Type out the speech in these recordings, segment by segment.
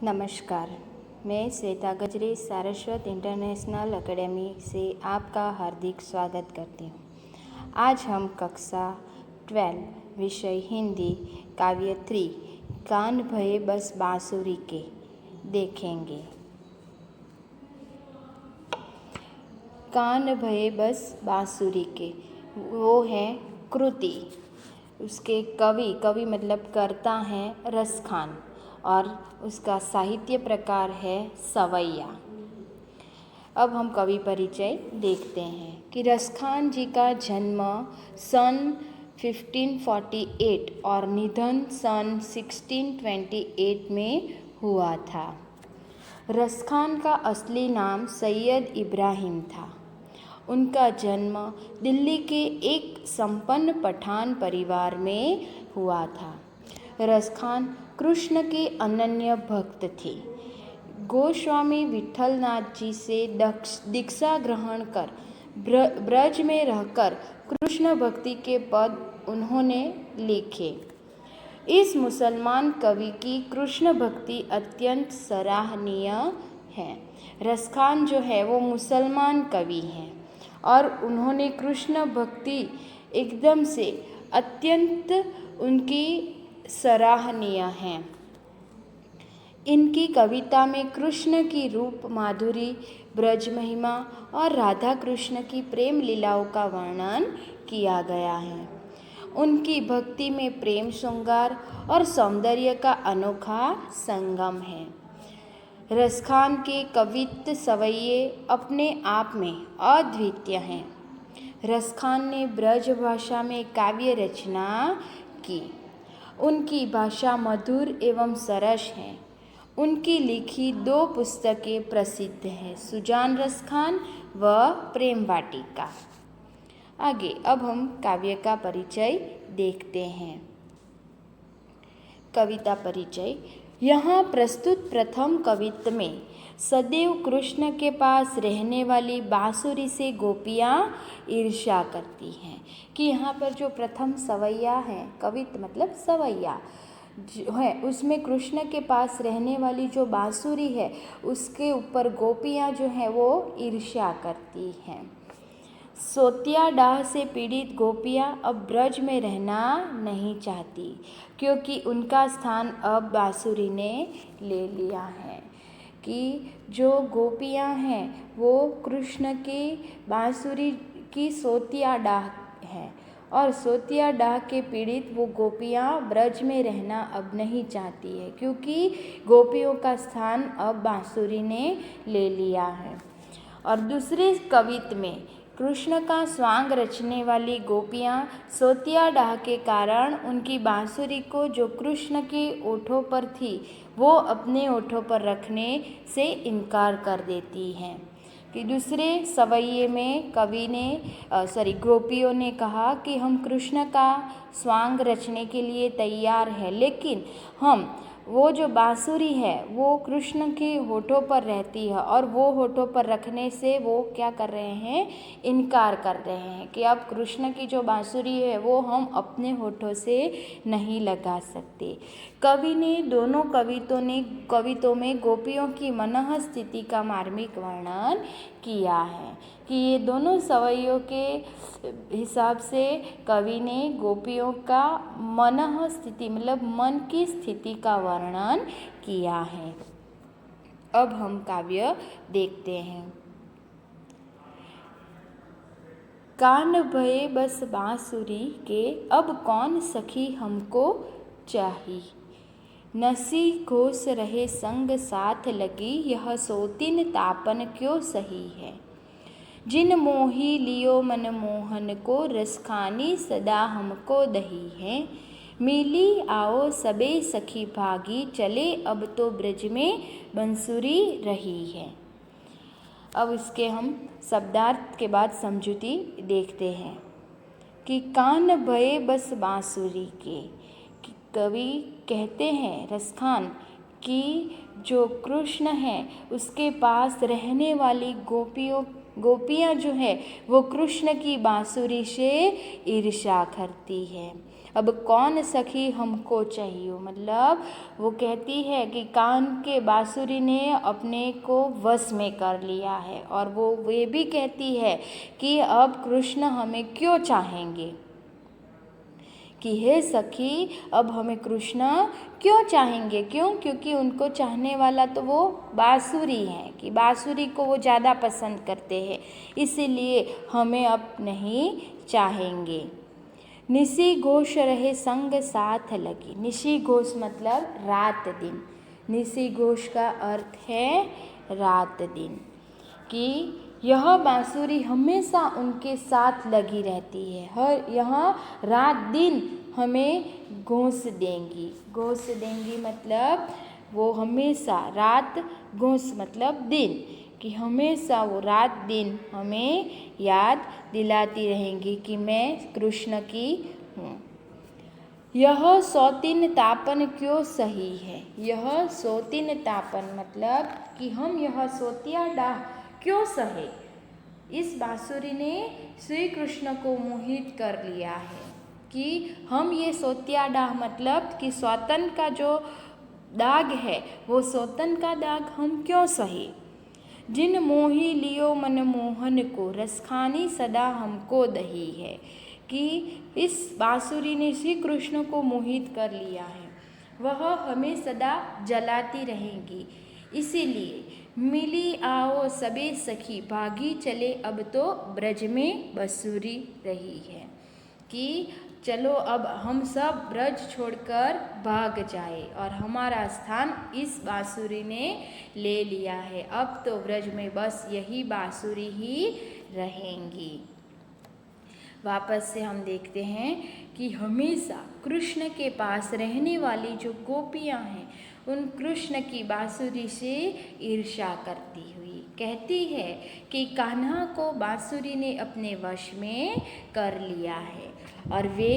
नमस्कार, मैं श्वेता गजरे सारस्वत इंटरनेशनल एकेडमी से आपका हार्दिक स्वागत करती हूँ। आज हम कक्षा 12 विषय हिंदी काव्य 3 कान भये बस बांसुरी के देखेंगे। कान भये बस बांसुरी के वो है कृति। उसके कवि मतलब करता है रसखान और उसका साहित्य प्रकार है सवैया। अब हम कवि परिचय देखते हैं कि रसखान जी का जन्म सन 1548 और निधन सन 1628 में हुआ था। रसखान का असली नाम सैयद इब्राहिम था। उनका जन्म दिल्ली के एक संपन्न पठान परिवार में हुआ था। रसखान कृष्ण के अनन्य भक्त थे। गोस्वामी विठलनाथ जी से दीक्षा ग्रहण कर ब्रज में रहकर कृष्ण भक्ति के पद उन्होंने लिखे। इस मुसलमान कवि की कृष्ण भक्ति अत्यंत सराहनीय है। रसखान जो है वो मुसलमान कवि हैं और उन्होंने कृष्ण भक्ति एकदम से अत्यंत उनकी सराहनीय है। इनकी कविता में कृष्ण की रूप माधुरी, ब्रज महिमा और राधा कृष्ण की प्रेम लीलाओं का वर्णन किया गया है। उनकी भक्ति में प्रेम श्रृंगार और सौंदर्य का अनोखा संगम है। रसखान के कवित्व सवैये अपने आप में अद्वितीय हैं। रसखान ने ब्रज भाषा में काव्य रचना की। उनकी भाषा मधुर एवं सरस है। उनकी लिखी 2 पुस्तकें प्रसिद्ध हैं, सुजान रसखान व प्रेम वाटिका। आगे अब हम काव्य का परिचय देखते हैं। कविता परिचय। यहाँ प्रस्तुत प्रथम कवित्व में सदैव कृष्ण के पास रहने वाली बांसुरी से गोपियाँ ईर्ष्या करती हैं कि यहाँ पर जो प्रथम सवैया है, कवित्व मतलब सवैया जो है, उसमें कृष्ण के पास रहने वाली जो बांसुरी है उसके ऊपर गोपियाँ जो हैं वो ईर्ष्या करती हैं। सोतिया डाह से पीड़ित गोपियाँ अब ब्रज में रहना नहीं चाहती क्योंकि उनका स्थान अब बांसुरी ने ले लिया है। कि जो गोपियाँ हैं वो कृष्ण की बांसुरी की सोतिया डाह है और सोतिया डाह के पीड़ित वो गोपियाँ ब्रज में रहना अब नहीं चाहती है क्योंकि गोपियों का स्थान अब बांसुरी ने ले लिया है। और दूसरे कवित्व में कृष्ण का स्वांग रचने वाली गोपियाँ सोतिया डाह के कारण उनकी बांसुरी को जो कृष्ण के ओठों पर थी वो अपने ओठों पर रखने से इनकार कर देती हैं। कि दूसरे सवैये में गोपियों ने कहा कि हम कृष्ण का स्वांग रचने के लिए तैयार हैं, लेकिन हम वो जो बांसुरी है वो कृष्ण के होठों पर रहती है और वो होठों पर रखने से वो क्या कर रहे हैं, इनकार कर रहे हैं कि अब कृष्ण की जो बांसुरी है वो हम अपने होठों से नहीं लगा सकते। कवि ने दोनों कवितों में गोपियों की मनः स्थिति का मार्मिक वर्णन किया है कि ये दोनों सवैयों के हिसाब से कवि ने गोपियों का मनः स्थिति मतलब मन की स्थिति का वर्णन किया है। अब हम काव्य देखते हैं। कान भये बस बांसुरी के अब कौन सखी हमको चाही, नसी घोष रहे संग साथ लगी यह सोतिन तापन क्यों सही है। जिन मोही लियो मन मोहन को रसखानी सदा हमको दही है, मिली आओ सबे सखी भागी चले अब तो ब्रज में बंसुरी रही है। अब इसके हम शब्दार्थ के बाद समझूती देखते हैं कि कान भये बस बांसुरी के। कवि कहते हैं रसखान कि जो कृष्ण है उसके पास रहने वाली गोपियाँ जो है वो कृष्ण की बांसुरी से ईर्ष्या करती है अब कौन सखी हमको चाहिए, मतलब वो कहती है कि कान के बांसुरी ने अपने को वश में कर लिया है, और वो ये भी कहती है कि अब कृष्ण हमें क्यों चाहेंगे, कि हे सखी अब हमें कृष्ण क्यों चाहेंगे, क्यों, क्योंकि उनको चाहने वाला तो वो बांसुरी है, कि बांसुरी को वो ज़्यादा पसंद करते हैं, इसीलिए हमें अब नहीं चाहेंगे। निशी घोष रहे संग साथ लगी, निशी घोष मतलब रात दिन, निशी घोष का अर्थ है रात दिन, कि यह बांसुरी हमेशा उनके साथ लगी रहती है, हर यहाँ रात दिन हमें घोष देंगी, घोष देंगी मतलब वो हमेशा, रात घोष मतलब दिन, कि हमेशा वो रात दिन हमें याद दिलाती रहेंगी कि मैं कृष्ण की हूँ। यह सौतीन तापन क्यों सही है, यह सौतीन तापन मतलब कि हम यह सोतिया डाह क्यों सहे। इस बांसुरी ने श्री कृष्ण को मोहित कर लिया है, कि हम ये सोतिया डाह मतलब कि सौतन का जो दाग है वो सौतन का दाग हम क्यों सहे। जिन मोही लियो मन मोहन को, रसखानी सदा हमको दही है, कि इस बांसुरी ने श्री कृष्ण को मोहित कर लिया है, वह हमें सदा जलाती रहेंगी, इसीलिए मिली आओ सबे सखी, भागी चले अब तो ब्रज में बसूरी रही है, कि चलो अब हम सब ब्रज छोड़कर भाग जाए, और हमारा स्थान इस बांसुरी ने ले लिया है, अब तो ब्रज में बस यही बांसुरी ही रहेंगी। वापस से हम देखते हैं कि हमेशा कृष्ण के पास रहने वाली जो गोपियाँ हैं उन कृष्ण की बांसुरी से ईर्ष्या करती हुई कहती है कि कान्हा को बांसुरी ने अपने वश में कर लिया है, और वे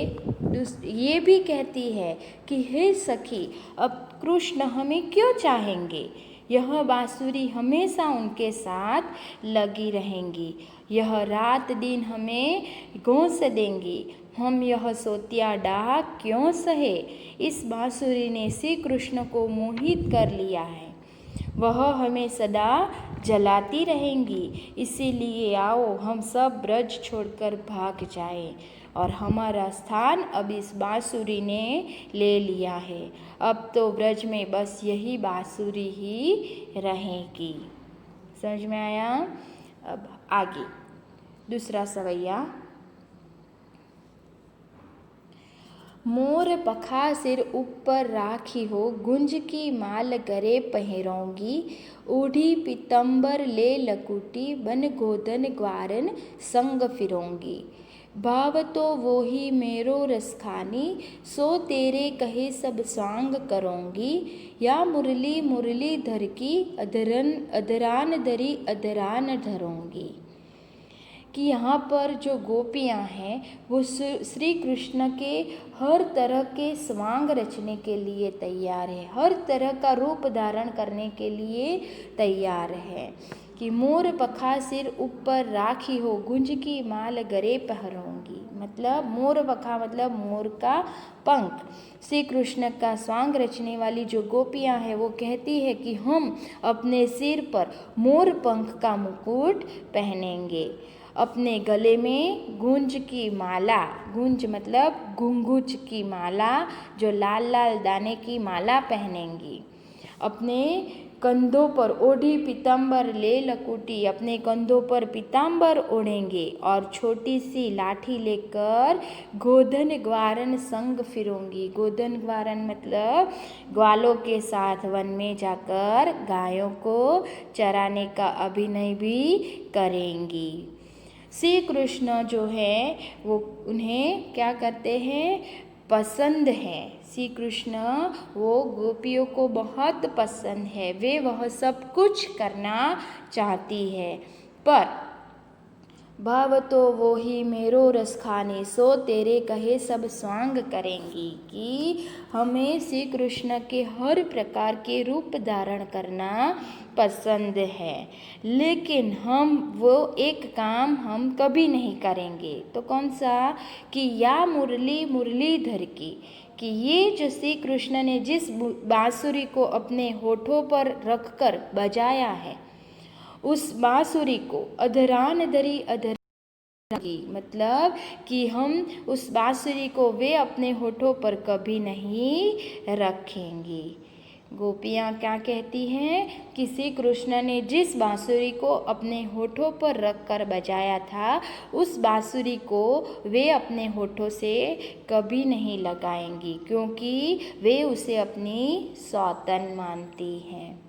ये भी कहती है कि हे सखी अब कृष्ण हमें क्यों चाहेंगे, यह बांसुरी हमेशा उनके साथ लगी रहेंगी, यह रात दिन हमें घोंस देंगी, हम यह सोतिया डाह क्यों सहे। इस बांसुरी ने श्री कृष्ण को मोहित कर लिया है, वह हमें सदा जलाती रहेंगी, इसीलिए आओ हम सब ब्रज छोड़कर भाग जाएं, और हमारा स्थान अब इस बांसुरी ने ले लिया है, अब तो ब्रज में बस यही बांसुरी ही रहेगी। समझ में आया। अब आगे दूसरा सवैया। मोर पखा सिर ऊपर राखी हो, गुंज की माल गरे पहिरोंगी, ऊढ़ी पीतम्बर ले लकुटी, बन गोधन ग्वारन संग फिरोंगी, भाव तो वो ही मेरो रसखानी, सो तेरे कहे सब सांग करोंगी, या मुरली मुरली धर की, अधरान धरी अधरान धरोंगी, कि यहाँ पर जो गोपियाँ हैं वो श्री कृष्ण के हर तरह के स्वांग रचने के लिए तैयार है, हर तरह का रूप धारण करने के लिए तैयार है, कि मोर पखा सिर ऊपर राखी हो, गुंज की माल गरे पहरोंगी, मतलब मोर पखा मतलब मोर का पंख, श्री कृष्ण का स्वांग रचने वाली जो गोपियाँ हैं वो कहती है कि हम अपने सिर पर मोर पंख का मुकुट पहनेंगे, अपने गले में गुंज की माला, गुंज मतलब घुंघुच की माला, जो लाल लाल दाने की माला पहनेंगी, अपने कंधों पर ओढ़ी पीताम्बर ले लकुटी, अपने कंधों पर पीताम्बर ओढ़ेंगे, और छोटी सी लाठी लेकर गोधन ग्वारन संग फिरोंगी, गोधन ग्वारन मतलब ग्वालों के साथ वन में जाकर गायों को चराने का अभिनय भी करेंगी। श्री कृष्ण जो है वो उन्हें क्या करते हैं, पसंद है, श्री कृष्ण वो गोपियों को बहुत पसंद है, वे वह सब कुछ करना चाहती है, पर भावतो वो ही मेरो रस खाने सो तेरे कहे सब स्वांग करेंगी, कि हमें श्री कृष्ण के हर प्रकार के रूप धारण करना पसंद है, लेकिन हम वो एक काम हम कभी नहीं करेंगे। तो कौन सा? कि या मुरली मुरलीधर की, कि ये जो श्री कृष्ण ने जिस बांसुरी को अपने होठों पर रखकर बजाया है, उस बांसुरी को अधरान धरी अधरान की, मतलब कि हम उस बांसुरी को वे अपने होठों पर कभी नहीं रखेंगे। गोपियाँ क्या कहती हैं कि श्री कृष्ण ने जिस बांसुरी को अपने होठों पर रखकर बजाया था, उस बांसुरी को वे अपने होठों से कभी नहीं लगाएंगी, क्योंकि वे उसे अपनी सौतन मानती हैं।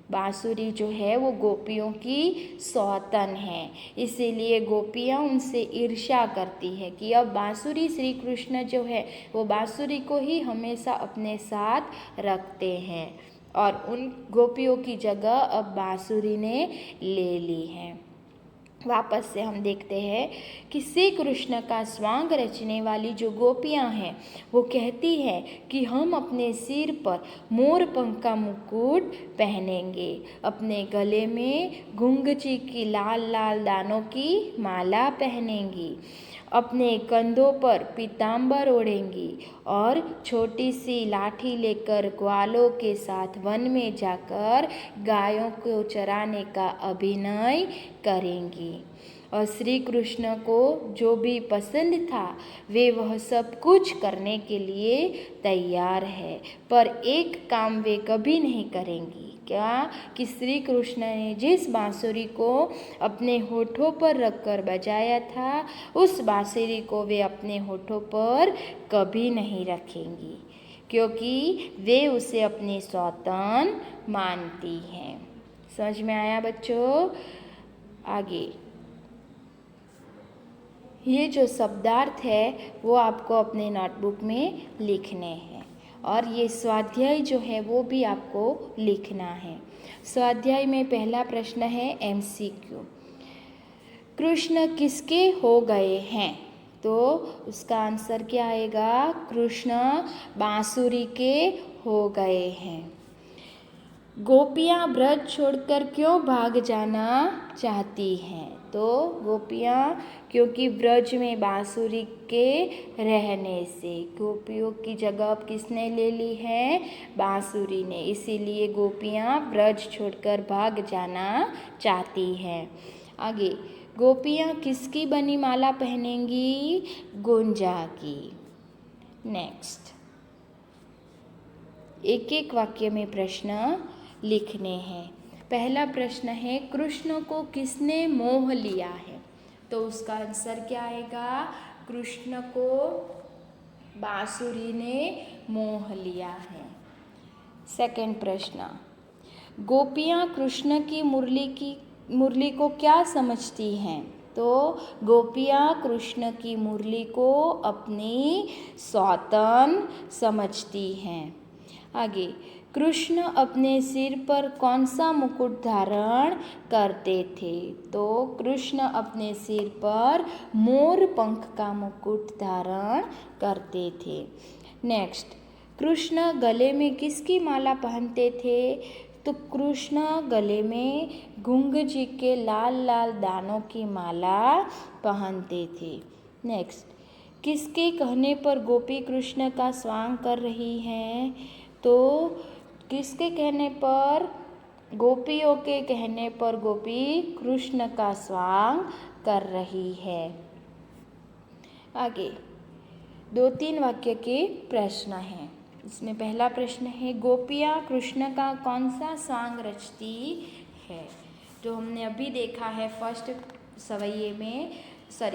बांसुरी जो है वो गोपियों की सौतन है, इसीलिए गोपियाँ उनसे ईर्ष्या करती है कि अब बांसुरी श्री कृष्ण जो है वो बांसुरी को ही हमेशा अपने साथ रखते हैं, और उन गोपियों की जगह अब बांसुरी ने ले ली है। वापस से हम देखते हैं कि श्री कृष्ण का स्वांग रचने वाली जो गोपियां हैं वो कहती हैं कि हम अपने सिर पर मोर पंख का मुकुट पहनेंगे, अपने गले में घुंघची की लाल लाल दानों की माला पहनेंगी, अपने कंधों पर पीताम्बर ओढ़ेंगी और छोटी सी लाठी लेकर ग्वालों के साथ वन में जाकर गायों को चराने का अभिनय करेंगी। और श्री कृष्ण को जो भी पसंद था वे वह सब कुछ करने के लिए तैयार है, पर एक काम वे कभी नहीं करेंगी। क्या? कि श्री कृष्ण ने जिस बांसुरी को अपने होठों पर रखकर बजाया था, उस बांसुरी को वे अपने होठों पर कभी नहीं रखेंगी, क्योंकि वे उसे अपनी सौतन मानती हैं। समझ में आया बच्चों? आगे ये जो शब्दार्थ है वो आपको अपने नोटबुक में लिखने हैं, और ये स्वाध्याय जो है वो भी आपको लिखना है। स्वाध्याय में पहला प्रश्न है MCQ, कृष्ण किसके हो गए हैं? तो उसका आंसर क्या आएगा? कृष्ण बांसुरी के हो गए हैं। गोपियाँ ब्रज छोड़कर क्यों भाग जाना चाहती हैं? तो गोपियाँ क्योंकि ब्रज में बांसुरी के रहने से, गोपियों की जगह अब किसने ले ली है? बांसुरी ने, इसीलिए गोपियाँ ब्रज छोड़कर भाग जाना चाहती हैं। आगे, गोपियाँ किसकी बनी माला पहनेंगी? गुंजा की। नेक्स्ट, एक एक वाक्य में प्रश्न लिखने हैं। पहला प्रश्न है, कृष्ण को किसने मोह लिया है? तो उसका आंसर क्या आएगा? कृष्ण को बांसुरी ने मोह लिया है। सेकंड प्रश्न, गोपियाँ कृष्ण की मुरली को क्या समझती हैं? तो गोपियाँ कृष्ण की मुरली को अपनी सौतन समझती हैं। आगे, कृष्ण अपने सिर पर कौन सा मुकुट धारण करते थे? तो कृष्ण अपने सिर पर मोर पंख का मुकुट धारण करते थे। नेक्स्ट, कृष्ण गले में किसकी माला पहनते थे? तो कृष्ण गले में घुंघजी के लाल लाल दानों की माला पहनते थे। नेक्स्ट, किसके कहने पर गोपी कृष्ण का स्वांग कर रही हैं? तो किसके कहने पर? गोपियों के कहने पर गोपी कृष्ण का स्वांग कर रही है। आगे 2-3 वाक्य के प्रश्न हैं। इसमें पहला प्रश्न है, गोपियाँ कृष्ण का कौन सा स्वांग रचती है? जो हमने अभी देखा है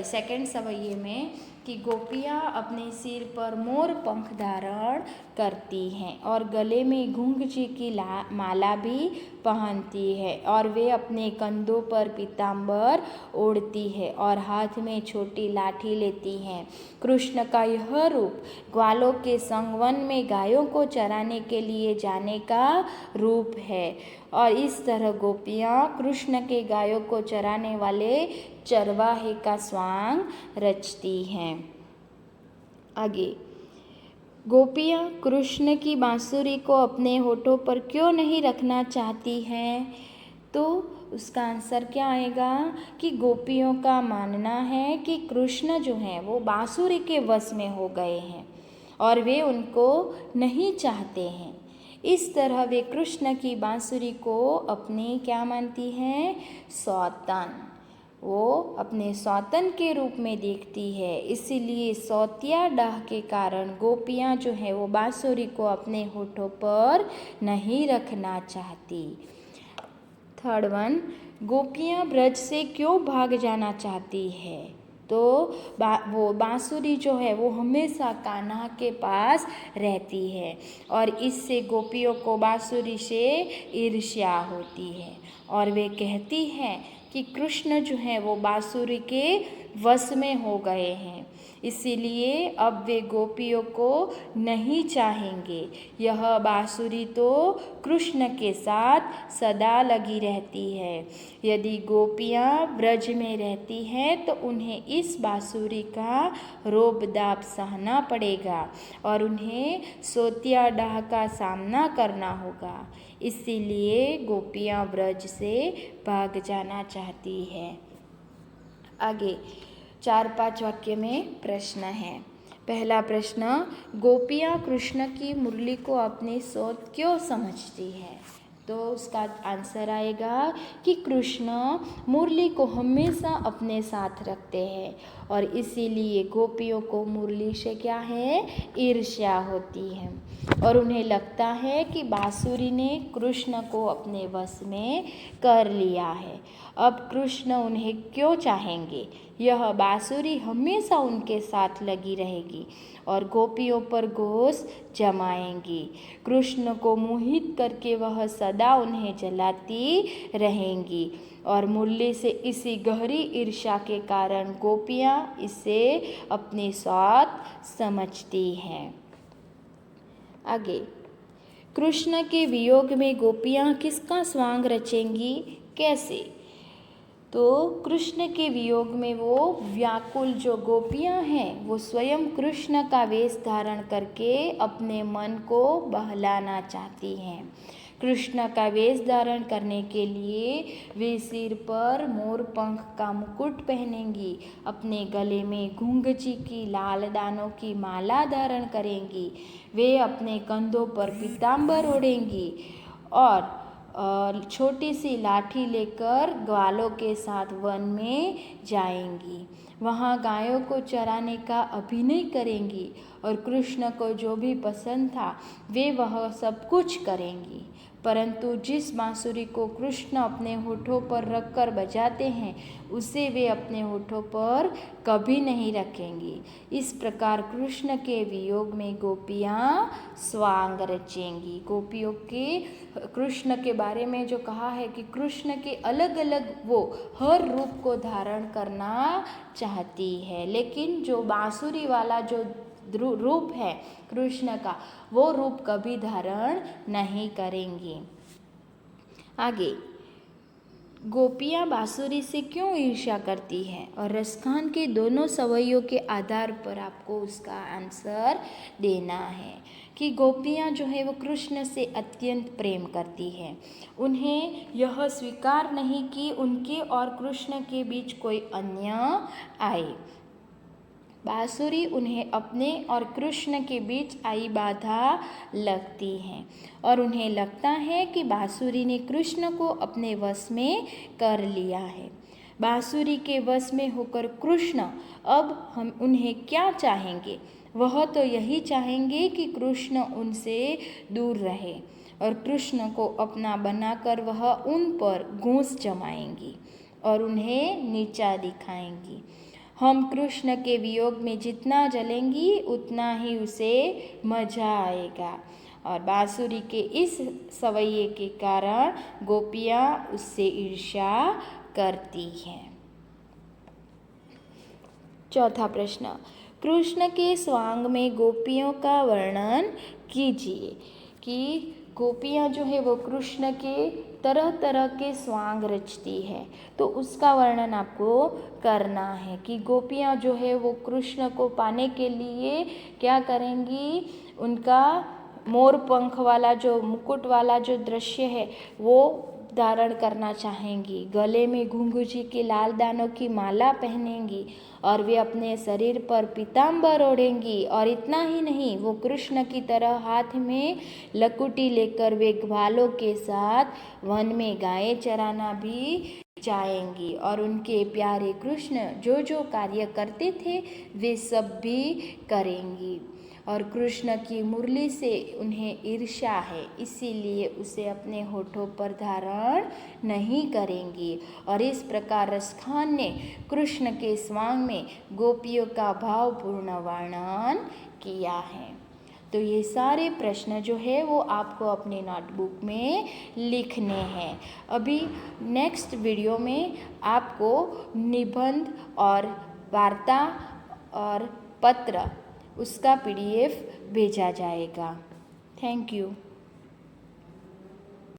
सेकंड सवैये में कि गोपियाँ अपने सिर पर मोर पंख धारण करती हैं और गले में घुंघची की माला भी पहनती है और वे अपने कंधों पर पीताम्बर ओढ़ती है और हाथ में छोटी लाठी लेती हैं। कृष्ण का यह रूप ग्वालों के संग वन में गायों को चराने के लिए जाने का रूप है और इस तरह गोपियाँ कृष्ण के गायों को चराने वाले चरवाहे का स्वांग रचती हैं। आगे, गोपियाँ कृष्ण की बांसुरी को अपने होठों पर क्यों नहीं रखना चाहती हैं? तो उसका आंसर क्या आएगा कि गोपियों का मानना है कि कृष्ण जो हैं वो बांसुरी के वश में हो गए हैं और वे उनको नहीं चाहते हैं। इस तरह वे कृष्ण की बांसुरी को अपनी क्या मानती हैं? सौतन। वो अपने सौतन के रूप में देखती है, इसीलिए सौतिया डाह के कारण गोपियाँ जो है वो बांसुरी को अपने होठों पर नहीं रखना चाहती। थर्ड वन, गोपियाँ ब्रज से क्यों भाग जाना चाहती है? तो वो बांसुरी जो है वो हमेशा कान्हा के पास रहती है और इससे गोपियों को बांसुरी से ईर्ष्या होती है और वे कहती हैं कि कृष्ण जो है वो बांसुरी के वश में हो गए हैं, इसीलिए अब वे गोपियों को नहीं चाहेंगे। यह बांसुरी तो कृष्ण के साथ सदा लगी रहती है। यदि गोपियाँ ब्रज में रहती हैं तो उन्हें इस बांसुरी का रोब दाब सहना पड़ेगा और उन्हें सोतिया डाह का सामना करना होगा, इसीलिए गोपियाँ ब्रज से भाग जाना चाहती है। आगे 4-5 वाक्य में प्रश्न है। पहला प्रश्न, गोपियाँ कृष्ण की मुरली को अपनी सोत क्यों समझती है? तो उसका आंसर आएगा कि कृष्ण मुरली को हमेशा अपने साथ रखते हैं और इसीलिए गोपियों को मुरली से क्या है? ईर्ष्या होती है और उन्हें लगता है कि बांसुरी ने कृष्ण को अपने वश में कर लिया है। अब कृष्ण उन्हें क्यों चाहेंगे? यह बांसुरी हमेशा उनके साथ लगी रहेगी और गोपियों पर गोश जमाएंगी। कृष्ण को मोहित करके वह सदा उन्हें जलाती रहेंगी और मुरली से इसी गहरी ईर्ष्या के कारण गोपियाँ इसे अपनी सौत समझती हैं। आगे, कृष्ण के वियोग में गोपियाँ किसका स्वांग रचेंगी? कैसे? तो कृष्ण के वियोग में वो व्याकुल जो गोपियाँ हैं वो स्वयं कृष्ण का वेश धारण करके अपने मन को बहलाना चाहती हैं। कृष्ण का वेश धारण करने के लिए वे सिर पर मोर पंख का मुकुट पहनेंगी, अपने गले में घुंघची की लाल दानों की माला धारण करेंगी, वे अपने कंधों पर पीताम्बर ओढ़ेंगी और छोटी सी लाठी लेकर ग्वालों के साथ वन में जाएंगी। वहाँ गायों को चराने का अभिनय करेंगी और कृष्ण को जो भी पसंद था वे वह सब कुछ करेंगी, परंतु जिस बांसुरी को कृष्ण अपने होठों पर रखकर बजाते हैं उसे वे अपने होठों पर कभी नहीं रखेंगी। इस प्रकार कृष्ण के वियोग में गोपियाँ स्वांग रचेंगी। गोपियों के कृष्ण के बारे में जो कहा है कि कृष्ण के अलग अलग वो हर रूप को धारण करना चाहती है, लेकिन जो बांसुरी वाला जो रूप है कृष्ण का वो रूप कभी धारण नहीं करेंगी। आगे, गोपियाँ बांसुरी से क्यों ईर्ष्या करती हैं? और रसखान के दोनों सवैयों के आधार पर आपको उसका आंसर देना है कि गोपियाँ जो है वो कृष्ण से अत्यंत प्रेम करती हैं। उन्हें यह स्वीकार नहीं कि उनके और कृष्ण के बीच कोई अन्य आए। बांसुरी उन्हें अपने और कृष्ण के बीच आई बाधा लगती हैं और उन्हें लगता है कि बांसुरी ने कृष्ण को अपने वश में कर लिया है। बांसुरी के वश में होकर कृष्ण अब हम उन्हें क्या चाहेंगे? वह तो यही चाहेंगे कि कृष्ण उनसे दूर रहे और कृष्ण को अपना बनाकर वह उन पर गोश जमाएंगी और उन्हें नीचा दिखाएंगी। हम कृष्ण के वियोग में जितना जलेंगी उतना ही उसे मजा आएगा। और बांसुरी के इस सवैये के कारण गोपियाँ उससे ईर्ष्या करती हैं। चौथा प्रश्न, कृष्ण के स्वांग में गोपियों का वर्णन कीजिए। कि गोपियाँ जो है वो कृष्ण के तरह तरह के स्वांग रचती है, तो उसका वर्णन आपको करना है कि गोपियाँ जो है वो कृष्ण को पाने के लिए क्या करेंगी, उनका मोर पंख वाला जो मुकुट वाला जो दृश्य है वो धारण करना चाहेंगी, गले में घुंघरू के लाल दानों की माला पहनेंगी और वे अपने शरीर पर पीताम्बर ओढ़ेंगी। और इतना ही नहीं, वो कृष्ण की तरह हाथ में लकुटी लेकर वे ग्वालों के साथ वन में गायें चराना भी जाएंगी और उनके प्यारे कृष्ण जो जो कार्य करते थे वे सब भी करेंगी। और कृष्ण की मुरली से उन्हें ईर्ष्या है, इसीलिए उसे अपने होठों पर धारण नहीं करेंगी। और इस प्रकार रसखान ने कृष्ण के स्वांग में गोपियों का भावपूर्ण वर्णन किया है। तो ये सारे प्रश्न जो है वो आपको अपने नोटबुक में लिखने हैं। अभी नेक्स्ट वीडियो में आपको निबंध और वार्ता और पत्र उसका PDF भेजा जाएगा। Thank you.